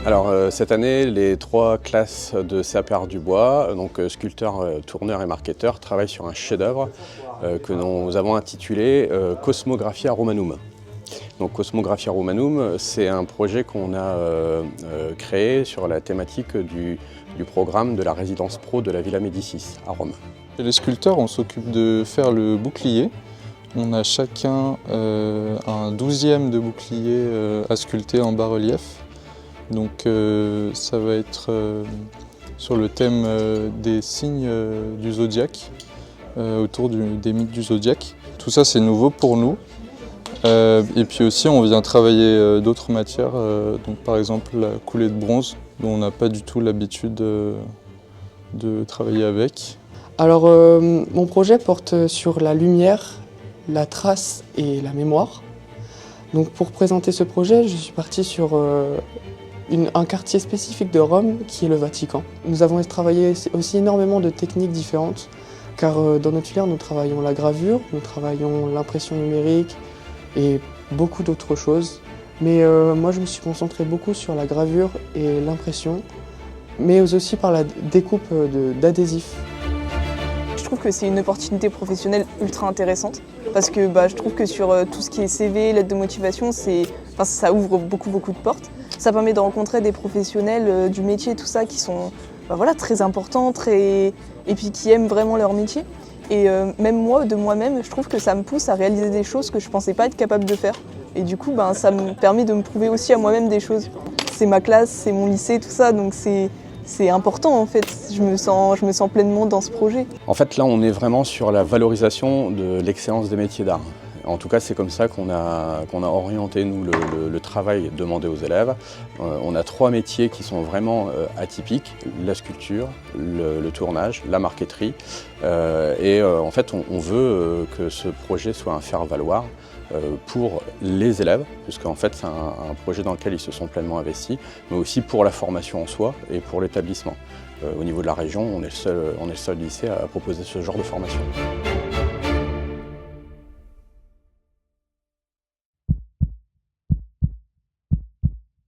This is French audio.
Alors cette année, les 3 classes de CAP Art du Bois, donc sculpteurs, tourneurs et marketeurs, travaillent sur un chef-d'œuvre que nous avons intitulé Cosmographia Romanum. Donc Cosmographia Romanum, c'est un projet qu'on a créé sur la thématique du programme de la résidence pro de la Villa Médicis à Rome. Et les sculpteurs, on s'occupe de faire le bouclier. On a chacun un 12e de bouclier à sculpter en bas-relief. Donc ça va être sur le thème des signes du zodiaque, autour des mythes du zodiaque. Tout ça c'est nouveau pour nous. Et puis aussi on vient travailler d'autres matières, donc par exemple la coulée de bronze, dont on n'a pas du tout l'habitude de travailler avec. Alors mon projet porte sur la lumière, la trace et la mémoire. Donc pour présenter ce projet, je suis parti sur un quartier spécifique de Rome qui est le Vatican. Nous avons travaillé aussi énormément de techniques différentes, car dans notre filière nous travaillons la gravure, nous travaillons l'impression numérique et beaucoup d'autres choses. Mais moi je me suis concentré beaucoup sur la gravure et l'impression, mais aussi par la découpe d'adhésifs. Je trouve que c'est une opportunité professionnelle ultra intéressante parce que je trouve que sur tout ce qui est CV, lettre de motivation, ça ouvre beaucoup de portes. Ça permet de rencontrer des professionnels du métier, tout ça, qui sont très importants et puis qui aiment vraiment leur métier. Et même moi, de moi-même, je trouve que ça me pousse à réaliser des choses que je ne pensais pas être capable de faire. Et du coup, ça me permet de me prouver aussi à moi-même des choses. C'est ma classe, c'est mon lycée, tout ça, donc c'est important en fait, je me sens pleinement dans ce projet. En fait là on est vraiment sur la valorisation de l'excellence des métiers d'art. En tout cas c'est comme ça qu'on a orienté nous le travail demandé aux élèves. On a 3 métiers qui sont vraiment atypiques, la sculpture, le tournage, la marqueterie. En fait on veut que ce projet soit un faire-valoir pour les élèves, puisqu'en fait c'est un projet dans lequel ils se sont pleinement investis, mais aussi pour la formation en soi et pour l'établissement. Au niveau de la région, on est le seul lycée à proposer ce genre de formation.